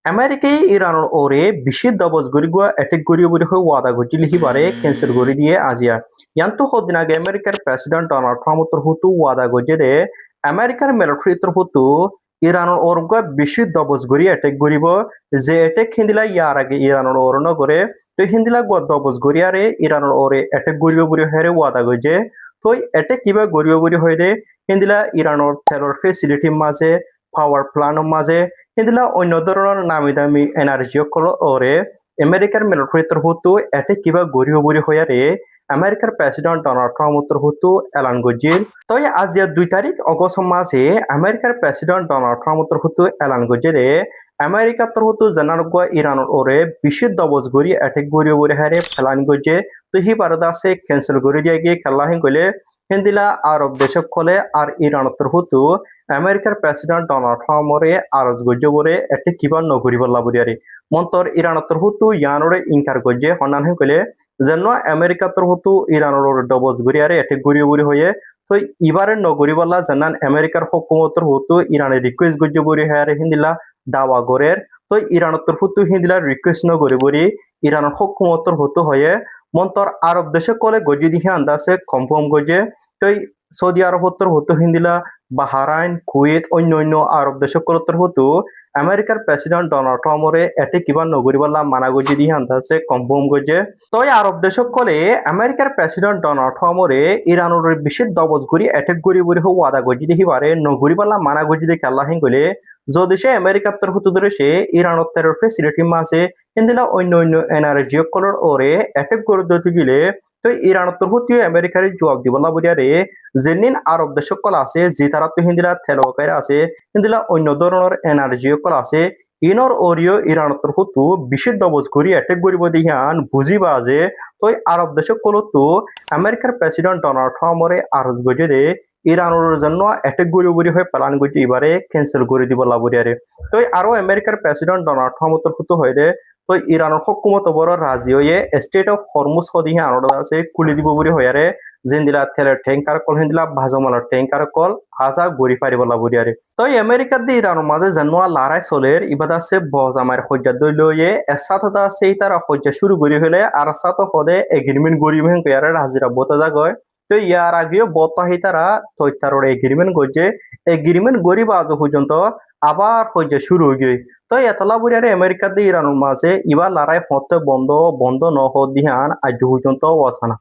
আমেরিকাই ইরানৰ ওৰে বিশিদ দবজ গৰিগুৱা এটেক কৰিব বুলি হৈ ৱাদা গজিল হিবাৰে কেন্সেল কৰি দিয়ে আজিয়া ইয়ান্তু সদিন আগে আমেরিকার প্রেসিডেন্ট ডোনাল্ড ট্রাম্পৰ হুতু ৱাদা গজে দে আমেরিকার মিলিটারিৰ হুতু ইরানৰ ওৰগুৱা বিশিদ দবজ গৰি এটেক কৰিব যে এটেক হিন্দিলা ইয়াৰ আগে ইরানৰ ওৰ নগৰে তো হিন্দিলা গুৱা দবজ গৰিয়াৰে ইরানৰ ওৰে এটেক কৰিব বুলি হেৰে ৱাদা গজে তো এটেক কিবা কৰিব বুলি হৈ দে হিন্দিলা ইরানৰ তেলৰ ফেসিলিটি মাঝে পাওয়ার প্লানৰ মাঝে হিন্দিলা অন্য ধরনের নামি দামি এনার্জি ওরে আমেরিকার মিলিটারির হুতু এটে কিবা গরিব গরি হয়ারে আমেরিকার প্রেসিডেন্ট ডোনাল্ড ট্রাম্পর হুতু এলান গজিল তই আজিয়া 2 তারিখ অগস্ট মাসে আমেরিকার প্রেসিডেন্ট ডোনাল্ড ট্রাম্পর হুতু এলান গজে দে আমেরিকার হুতু জানার গুয়া ইরান ওরে বিশিদ দবজ গরি এটেক গরিব গরি হারে ফেলান গজে তো হি বারদাসে ক্যান্সেল করে দিয়ে গিয়ে খেলা গলে হিন্দিলা আরব দেশক কলে আর ইরানতর হুতু আমেরিকার প্রেসিডেন্ট ডোনাল্ড ট্রাম্পরে আরজ গজ্জে বলে এটি কিবা নগরী বল্লা বুড়িয়ারি মন্তর ইরানতর হুতু ইয়ানরে ইনকার গজ্জে হনান কলে যেন আমেরিকাতর হুতু ইরানর ডবজ গরিয়ারে এটি গড়ি বুড়ি হয়ে তো ইবারে নগরী বল্লা জানান আমেরিকার হকুমতর হুতু ইরানের রিকোয়েস্ট গজ্জে বুড়ি হয়ে হিন্দিলা দাওয়া গরের তো ইরানতর হুতু হিন্দিলা রিকোয়েস্ট নগরী বুড়ি ইরানের হকুমতর হুতু হয়ে মন্তর আরব দেশে কলে গজ্জে দিহে আন্দাজে কনফার্ম গজ্জে তো সৌদি আরবতর হুতু হিন্দিলা বাহারাইন কুয়েত অন্য অন্য আরব দেশকলতর হুতু আমেরিকার প্রেসিডেন্ট ডোনাল্ড ট্রাম্পরে এতে কিবা নগরী বল্লা মানা গজি দিয়ে আনতাছে কনফার্ম গজে তই আরব দেশকলে আমেরিকার প্রেসিডেন্ট ডোনাল্ড ট্রাম্পরে ইরানের বিশেষ দবজ গরি এটেক গরি বরি হো ওয়াদা গজি দেখিবারে নগরী বল্লা মানা গজি দেখে আল্লাহ গলে যদি সে আমেরিকার হুতু ধরে সে ইরানের তেরর ফেসিলিটি মাসে হিন্দিলা অন্য অন্য এনার্জি কলর ওরে এটেক গরি দিতে গেলে তো ইরানতর হুতু আমেরিকার জবাব দিবলা বুড়িয়ারে যেনিন আরব দেশকল আছে যে তারা তো হিন্দিলা থেলকাইরা আছে হিন্দিলা অন্য ধরনের এনার্জি কল আছে ইনর ওরিও ইরানতর হুতু বিশেষ দবজ করি এটেক গরিব দিহান বুঝিবা যে তো আরব দেশকল তো আমেরিকার প্রেসিডেন্ট ডোনাল্ড ট্রাম্পরে আরজ গজে দে ইরানের জন্য এটেক গরিব হয়ে প্লান গজে এবারে ক্যান্সেল করে দিব লাবরিয়ারে তো আরো আমেরিকার প্রেসিডেন্ট ডোনাল্ড ট্রাম্পর হুতু হয়ে দে তো ইরানের হকুমত বড় রাজি হয়ে স্টেট অফ হরমুজ সদিহে আনন্দ আছে খুলি দিব বলে হয়ারে জিন্দিলা তেলের ট্যাঙ্কার কল হিন্দিলা ভাজমালার ট্যাঙ্কার কল হাজা গড়ি পারিবলা বুড়িয়ারে তো আমেরিকার দিয়ে ইরানের মাঝে জানুয়া লড়াই চলের ইবাদ আছে বজামার হজ্জা দলীয় এসাথা সেই তারা হজ্জা শুরু করি হলে আর সাত পদে এগ্রিমেন্ট গরিব হেঁকে হাজিরা বতা জাগয় তো ইয়ার আগেও বতা হি তারা তৈতার এগ্রিমেন্ট করছে এগ্রিমেন্ট গরিব আজ পর্যন্ত আবার হজ্জা শুরু হয়ে গিয়ে তো এতলা বুড়িয়ারে আমেরিকার দিয়ে ইরানের মাঝে ইবার লড়াই হতে বন্ধ বন্ধ ন দিহান আজ পর্যন্ত অসানা